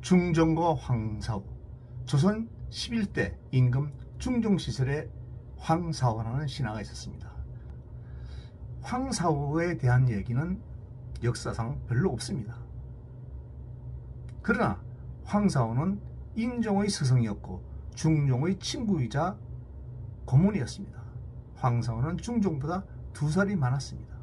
중종과 황사후, 조선 11대 임금 중종시설에 황사후라는 신하가 있었습니다. 황사후에 대한 얘기는 역사상 별로 없습니다. 그러나 황사후는 인종의 스승이었고 중종의 친구이자 고문이었습니다. 황사후는 중종보다 2살이 많았습니다.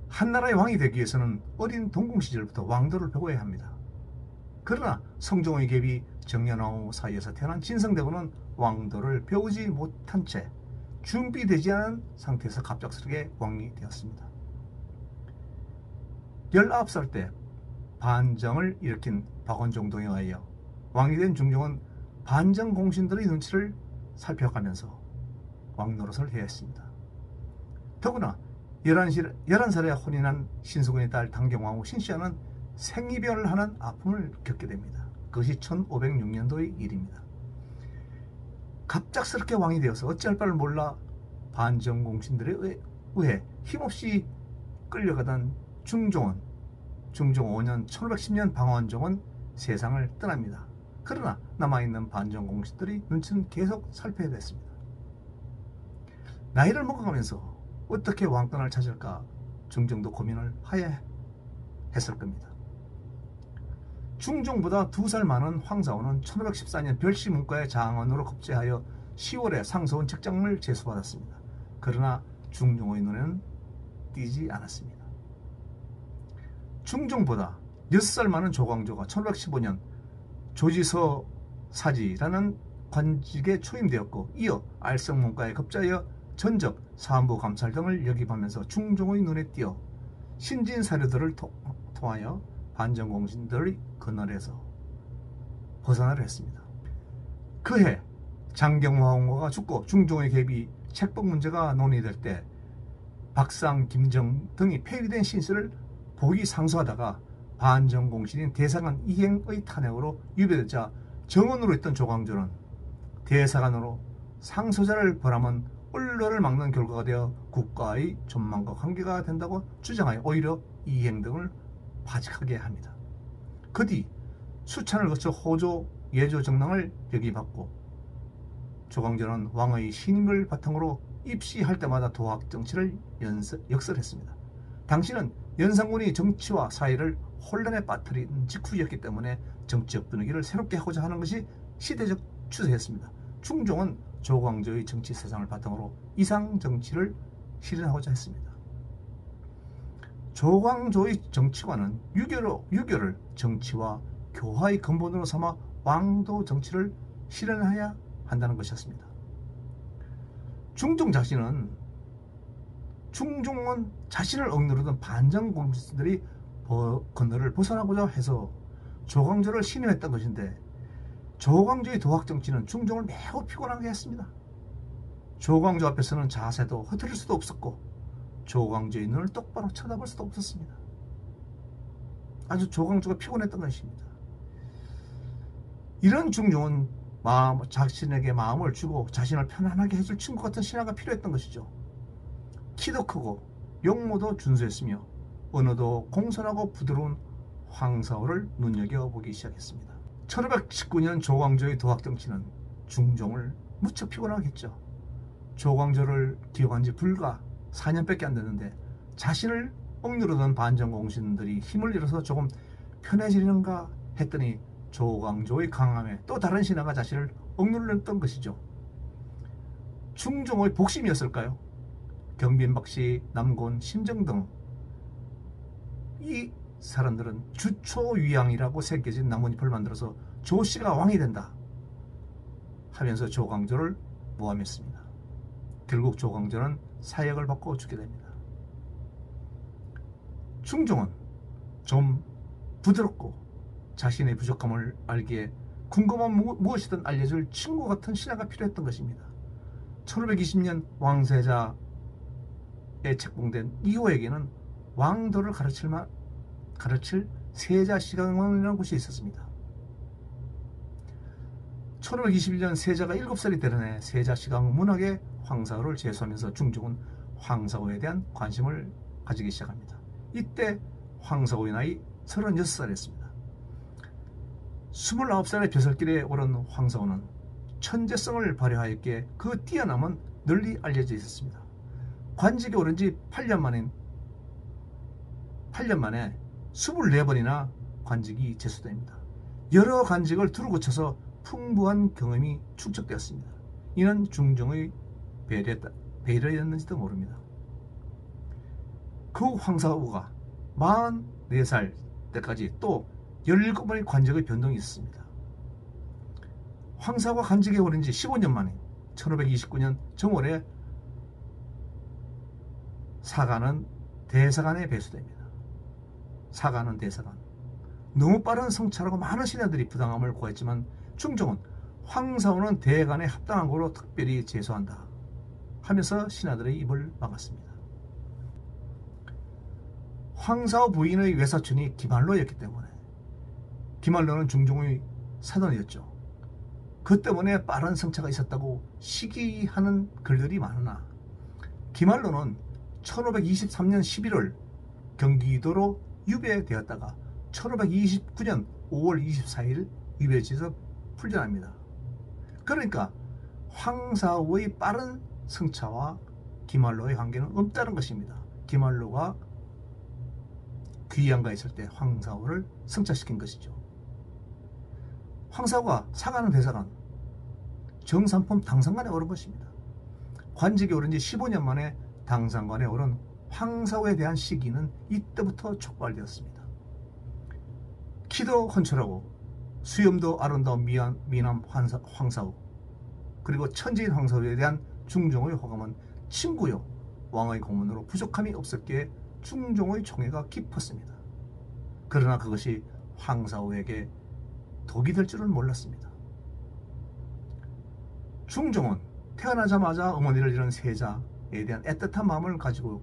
한나라의 왕이 되기 위해서는 어린 동궁 시절부터 왕도를 배워야 합니다. 그러나 성종의 갭이 정년왕후 사이에서 태어난 진성대군은 왕도를 배우지 못한 채 준비되지 않은 상태에서 갑작스럽게 왕이 되었습니다. 19살 때 반정을 일으킨 박원종동에 의하여 왕이 된 중종은 반정 공신들의 눈치를 살펴가면서 왕노릇을 해야 했습니다. 더구나 11살에 혼인한 신수군의 딸 당경왕후 신씨와는 생이별을 하는 아픔을 겪게 됩니다. 그것이 1506년도의 일입니다. 갑작스럽게 왕이 되어서 어찌할 바를 몰라 반정 공신들에 의해 힘없이 끌려가던 중종 5년 1510년 방원종은 세상을 떠납니다. 그러나 남아있는 반정 공신들의 눈치는 계속 살펴야 됐습니다. 나이를 먹어가면서 어떻게 왕권을 찾을까 중종도 고민을 하야 했을 겁니다. 중종보다 2살 많은 황사후는 1514년 별시 문과의 장원으로 급제하여 10월에 상서원 직장을 제수받았습니다. 그러나 중종의 눈에는 띄지 않았습니다. 중종보다 6살 많은 조광조가 1515년 조지서 사지라는 관직에 초임되었고 이어 알성문과에 급제하여 전적, 사안부 감찰 등을 역임하면서 중종의 눈에 띄어 신진 사료들을 통하여 반정공신들의 그늘에서 벗어나려 했습니다. 그해 장경화홍거가 죽고 중종의 갭이 책복 문제가 논의될 때 박상, 김정 등이 폐위된 신수를 보기 상소하다가 반정공신인 대사관 이행의 탄핵으로 유배되자 정원으로 있던 조광조는 대사관으로 상소자를 벌하면 언론을 막는 결과가 되어 국가의 존망과 관계가 된다고 주장하여 오히려 이행 등을 파직하게 합니다. 그 뒤 수찬을 거쳐 호조, 예조 정랑을 역임받고 조광조는 왕의 신임을 바탕으로 입시할 때마다 도학 정치를 역설했습니다. 당시는 연산군이 정치와 사회를 혼란에 빠뜨린 직후였기 때문에 정치적 분위기를 새롭게 하고자 하는 것이 시대적 추세였습니다. 중종은 조광조의 정치 세상을 바탕으로 이상 정치를 실현하고자 했습니다. 조광조의 정치관은 유교를 정치와 교화의 근본으로 삼아 왕도 정치를 실현해야 한다는 것이었습니다. 중종은 자신을 억누르던 반정 공신들이 그늘을 벗어나고자 해서 조광조를 신임했던 것인데 조광조의 도학 정치는 중종을 매우 피곤하게 했습니다. 조광조 앞에서는 자세도 흐트릴 수도 없었고 조광조의 눈을 똑바로 쳐다볼 수도 없었습니다. 아주 조광조가 피곤했던 것입니다. 이런 중종은 자신에게 마음을 주고 자신을 편안하게 해줄 친구 같은 신하가 필요했던 것이죠. 키도 크고 용모도 준수했으며 언어도 공손하고 부드러운 황사후를 눈여겨보기 시작했습니다. 1519년 조광조의 도학정치는 중종을 무척 피곤하게 했죠. 조광조를 기용한 지 불과 4년밖에 안 됐는데 자신을 억누르던 반정공신들이 힘을 잃어서 조금 편해지려는가 했더니 조광조의 강함에 또 다른 신하가 자신을 억눌렀던 것이죠. 중종의 복심이었을까요? 경빈박씨, 남곤, 심정 등 이 사람들은 주초위양이라고 새겨진 나뭇잎을 만들어서 조씨가 왕이 된다 하면서 조광조를 모함했습니다. 결국 조광조는 사역을 받고 죽게 됩니다. 중종은 좀 부드럽고 자신의 부족함을 알기에 궁금한 무엇이든 알려줄 친구 같은 신하가 필요했던 것입니다. 1520년 왕세자에 책봉된 이호에게는 왕도를 가르칠 세자시강원이라는 곳이 있었습니다. 1521년 세자가 7살이 되는 해 세자시강 문학에 황사후를 제수하면서 중종은 황사후에 대한 관심을 가지기 시작합니다. 이때 황사후의 나이 36살이었습니다. 29살의 벼슬길에 오른 황사우는 천재성을 발휘하였기에 그 뛰어남은 널리 알려져 있었습니다. 관직에 오른 지 8년 만에 24번이나 관직이 제수됩니다. 여러 관직을 두루 거쳐서 풍부한 경험이 축적되었습니다. 이는 중종의 배려였는지도 모릅니다. 그 황사우가 44살 때까지 또 17번의 관직의 변동이 있었습니다. 황사우가 관직에 오른 지 15년 만에 1529년 정월에 사가는 대사관에 배수됩니다. 사가는 대사관. 너무 빠른 성찰하고 많은 신하들이 부당함을 고했지만 중종은 황사우는 대간에 합당한 거로 특별히 제소한다 하면서 신하들의 입을 막았습니다. 황사우 부인의 외사촌이 기말로였기 때문에, 기말로는 중종의 사돈이었죠. 그 때문에 빠른 성차가 있었다고 시기하는 글들이 많으나 기말로는 1523년 11월 경기도로 유배되었다가 1529년 5월 24일 유배지에서 풀려납니다. 그러니까 황사우의 빠른 승차와 기말로의 관계는 없다는 것입니다. 기말로가 귀양가에 있을 때 황사우를 승차시킨 것이죠. 황사우가 사가는 대사관, 정삼품 당상관에 오른 것입니다. 관직에 오른 지 15년 만에 당상관에 오른 황사우에 대한 시기는 이때부터 촉발되었습니다. 키도 헌철하고 수염도 아름다운 미남 황사우, 그리고 천지인 황사우에 대한 중종의 호감은 친구요 왕의 고문으로 부족함이 없었기에 중종의 총애가 깊었습니다. 그러나 그것이 황사우에게 독이 될 줄은 몰랐습니다. 중종은 태어나자마자 어머니를 잃은 세자에 대한 애틋한 마음을 가지고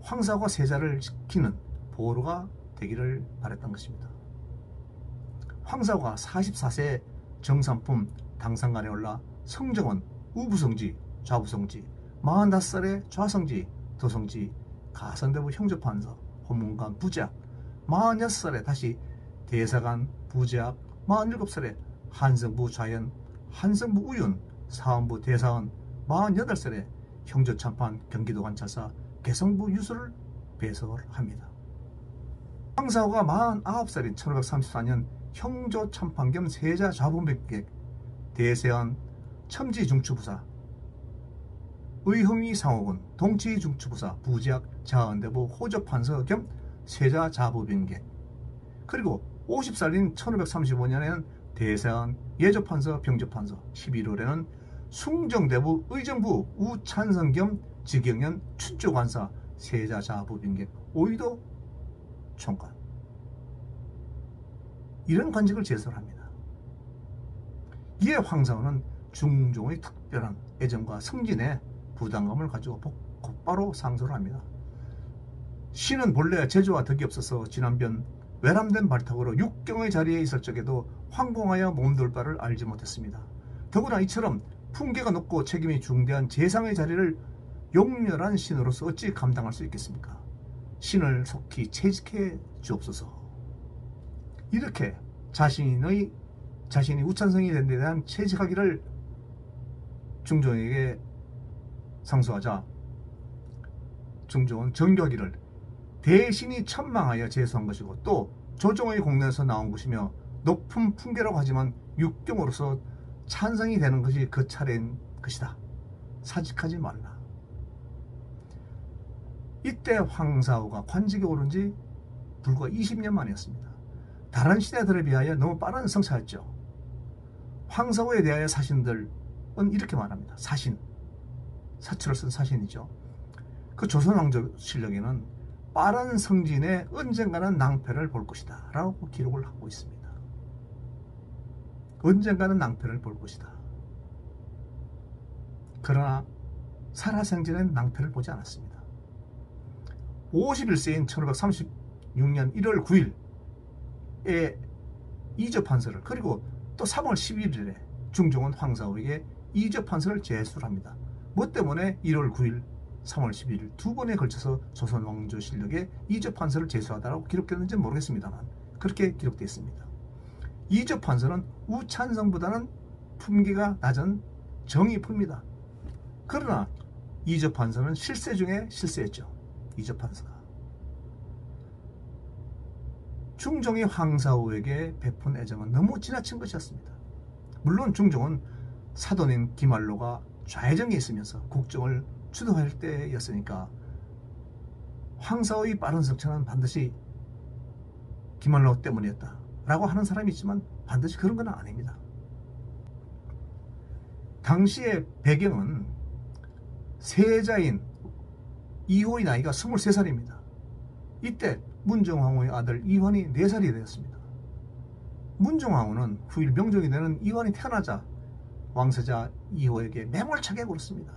황사우가 세자를 지키는 보루가 되기를 바랬던 것입니다. 황사우가 44세 정삼품 당상관에 올라 성정원, 우부성지, 좌부성지, 45살에 좌성지, 도성지, 가산대부 형조판서, 호문관 부제학, 46살에 다시 대사관 부제학, 47살에 한성부 좌연, 한성부 우윤, 사원부 대사원, 48살에 형조참판 경기도 관찰사, 개성부 유수를 배설합니다. 황사우가 49살인 1534년 형조참판 겸 세자 좌분백객, 대세원 첨지중추부사, 의흥위 상호군, 동치중추부사, 부지학 자은대부 호조판서 겸 세자 자부빈객, 그리고 50살인 1535년에는 대세원 예조판서 병조판서, 11월에는 숭정대부 의정부 우찬성 겸 직영년 춘조관사, 세자 자부빈객, 오이도 총관, 이런 관직을 제설합니다. 이에 황사우는 중종의 특별한 애정과 성진에 부담감을 가지고 곧바로 상소를 합니다. 신은 본래 제조와 덕이 없어서 지난변 외람된 발탁으로 육경의 자리에 있을 적에도 황공하여 몸둘 바를 알지 못했습니다. 더구나 이처럼 품계가 높고 책임이 중대한 재상의 자리를 용렬한 신으로서 어찌 감당할 수 있겠습니까? 신을 속히 채직해 주옵소서. 이렇게 자신이 우찬성이 된 데 대한 채직하기를 중종에게 상소하자 중종은 정교하기를 대신이 천망하여 제소한 것이고 또 조정의 공로에서 나온 것이며 높은 품계라고 하지만 육경으로서 찬성이 되는 것이 그 차례인 것이다. 사직하지 말라. 이때 황사우가 관직에 오른 지 불과 20년 만이었습니다. 다른 시대들에 비하여 너무 빠른 성차였죠. 황사우에 대하여 사신들은 이렇게 말합니다. 사신, 사추를 쓴 사신이죠. 그 조선왕조실록에는 빠른 성진에 언젠가는 낭패를 볼 것이다 라고 기록을 하고 있습니다. 언젠가는 낭패를 볼 것이다. 그러나 살아생전엔 낭패를 보지 않았습니다. 51세인 1536년 1월 9일에 이조판서를, 그리고 또 3월 11일에 중종은 황사우에게 이조판서를 제수를 합니다. 뭐 때문에 1월 9일, 3월 11일 두 번에 걸쳐서 조선왕조실록에 이조판서를 제수하다라고 기록되는지는 모르겠습니다만 그렇게 기록되어 있습니다. 이적 판서는 우찬성보다는 품기가 낮은 정의품입니다. 그러나 이적 판서는 실세 중에 실세였죠. 이적 판서가 중종이 황사우에게 베푼 애정은 너무 지나친 것이었습니다. 물론 중종은 사돈인 기말로가 좌의정에 있으면서 국정을 주도할 때였으니까 황사우의 빠른 성찰은 반드시 기말로 때문이었다 라고 하는 사람이 있지만 반드시 그런 건 아닙니다. 당시의 배경은 세자인 이호의 나이가 23살입니다. 이때 문정왕후의 아들 이환이 4살이 되었습니다. 문정왕후는 후일 명종이 되는 이환이 태어나자 왕세자 이호에게 매몰차게 굴었습니다.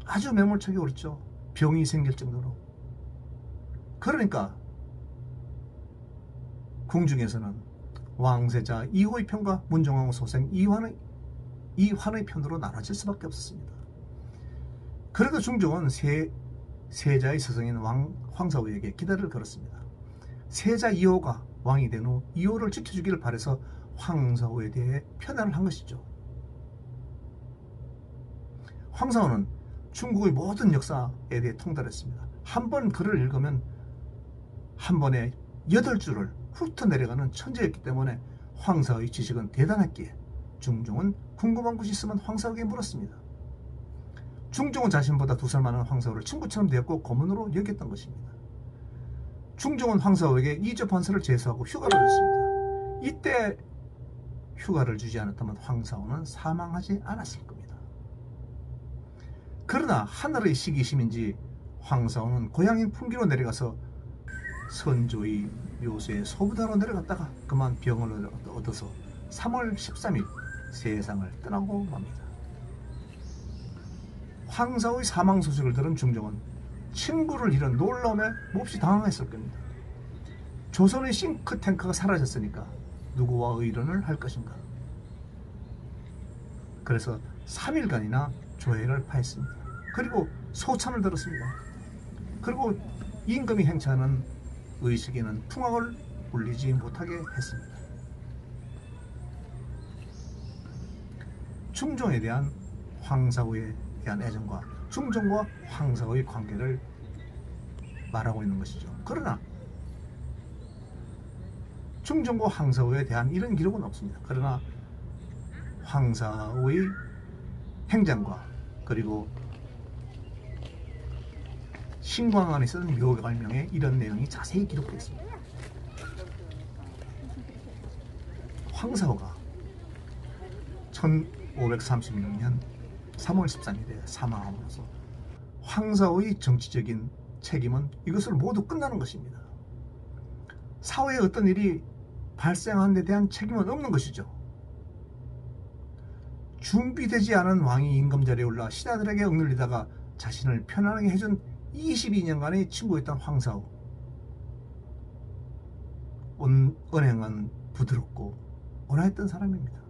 아주 매몰차게 굴었죠. 병이 생길 정도로. 그러니까 궁중에서는 왕세자 이호의 편과 문정왕후 소생 이환의 편으로 나눠질 수밖에 없었습니다. 그래도 중종은 세자의 스승인 황사우에게 기대를 걸었습니다. 세자 이호가 왕이 된 후 이호를 지켜주기를 바라서 황사우에 대해 편안을 한 것이죠. 황사우는 중국의 모든 역사에 대해 통달했습니다. 한 번 글을 읽으면 한 번에 8줄을 훑어 내려가는 천재였기 때문에 황사우의 지식은 대단했기에 중종은 궁금한 것이 있으면 황사우에게 물었습니다. 중종은 자신보다 2살 많은 황사우를 친구처럼 대했고 고문으로 여겼던 것입니다. 중종은 황사우에게 이적 판서를 제수하고 휴가를 줬습니다. 이때 휴가를 주지 않았다면 황사우는 사망하지 않았을 겁니다. 그러나 하늘의 시기심인지 황사우는 고향인 풍기로 내려가서 선조의 묘소에 소부다로 내려갔다가 그만 병을 얻어서 3월 13일 세상을 떠나고 맙니다. 황사우의 사망 소식을 들은 중종은 친구를 잃은 놀라움에 몹시 당황했을 겁니다. 조선의 싱크탱크가 사라졌으니까 누구와 의논을 할 것인가. 그래서 3일간이나 조회를 파했습니다. 그리고 소찬을 들었습니다. 그리고 임금이 행차하는 의식에는 풍악을 울리지 못하게 했습니다. 중종에 대한 황사우에 대한 애정과 중종과 황사우의 관계를 말하고 있는 것이죠. 그러나 중종과 황사우에 대한 이런 기록은 없습니다. 그러나 황사우의 행장과 그리고 신광안에 쓰는 묘갈명에 이런 내용이 자세히 기록되어 있습니다. 황사우가 1536년 3월 13일에 사망함으로써 황사우의 정치적인 책임은 이것을 모두 끝나는 것입니다. 사후에 어떤 일이 발생한 데 대한 책임은 없는 것이죠. 준비되지 않은 왕이 임금자리에 올라 신하들에게 억눌리다가 자신을 편안하게 해준 22년간의 친구였던 황사우. 언행은 부드럽고 온화했던 사람입니다.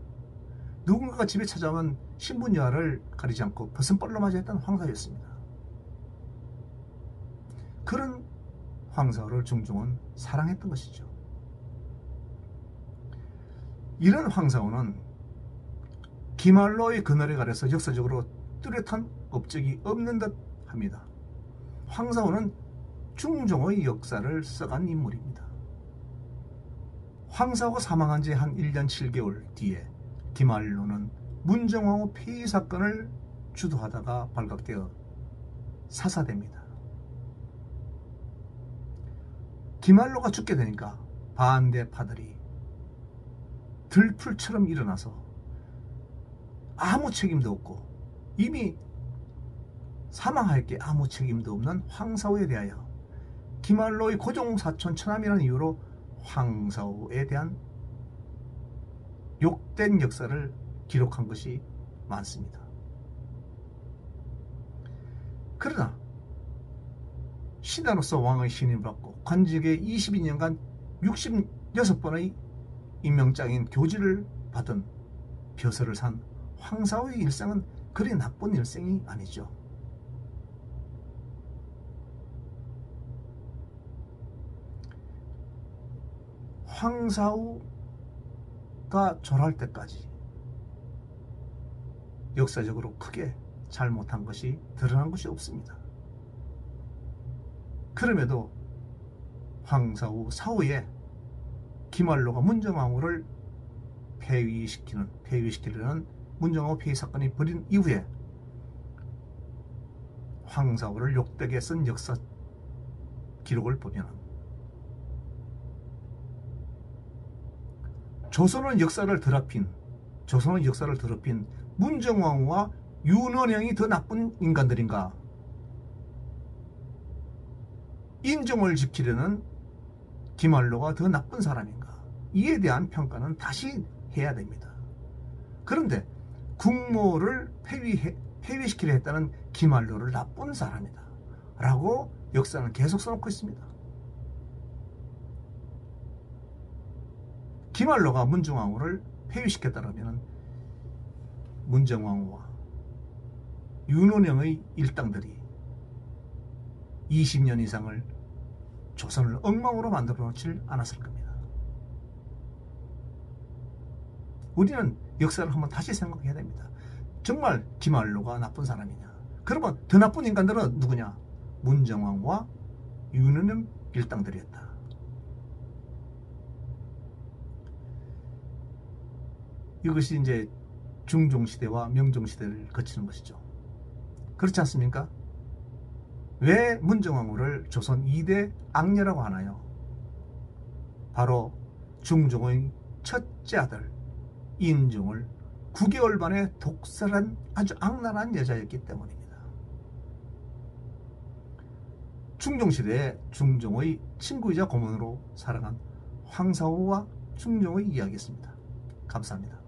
누군가가 집에 찾아오면 신분 여하를 가리지 않고 벗은벌로 맞이했던 황사우였습니다. 그런 황사우를 중종은 사랑했던 것이죠. 이런 황사우는 기말로의 그늘에 가려서 역사적으로 뚜렷한 업적이 없는 듯 합니다. 황사우는 중종의 역사를 써간 인물입니다. 황사우가 사망한 지 한 1년 7개월 뒤에 기말로는 문정왕후 폐위 사건을 주도하다가 발각되어 사사됩니다. 기말로가 죽게 되니까 반대파들이 들풀처럼 일어나서 아무 책임도 없고 이미 사망할 게 아무 책임도 없는 황사우에 대하여 기말로의 고종사촌 처남이라는 이유로 황사우에 대한 욕된 역사를 기록한 것이 많습니다. 그러나 신하로서 왕의 신임을 받고 관직에 22년간 66번의 임명장인 교지를 받은 벼슬을 산 황사우의 일생은 그리 나쁜 일생이 아니죠. 황사우가 절할 때까지 역사적으로 크게 잘못한 것이 드러난 것이 없습니다. 그럼에도 황사우 사후에 김한로가 문정왕후를 폐위시키려는 문정왕후 폐위 사건이 벌인 이후에 황사우를 욕되게 쓴 역사 기록을 보면 조선의 역사를 더럽힌 문정왕후와 윤원영이 더 나쁜 인간들인가? 인종을 지키려는 김한로가 더 나쁜 사람인가? 이에 대한 평가는 다시 해야 됩니다. 그런데 국모를 폐위시키려 했다는 김한로를 나쁜 사람이다 라고 역사는 계속 써놓고 있습니다. 김한로가 문정왕후를 폐위시켰다면 문정왕후와 윤원영의 일당들이 20년 이상을 조선을 엉망으로 만들어 놓지 않았을 겁니다. 우리는 역사를 한번 다시 생각해야 됩니다. 정말 김한로가 나쁜 사람이냐? 그러면 더 나쁜 인간들은 누구냐? 문정왕후와 윤원영 일당들이었다. 이것이 이제 중종시대와 명종시대를 거치는 것이죠. 그렇지 않습니까? 왜 문정왕후를 조선 2대 악녀라고 하나요? 바로 중종의 첫째 아들 인종을 9개월 만에 독살한 아주 악랄한 여자였기 때문입니다. 중종시대에 중종의 친구이자 고문으로 살아간 황사우와 중종의 이야기였습니다. 감사합니다.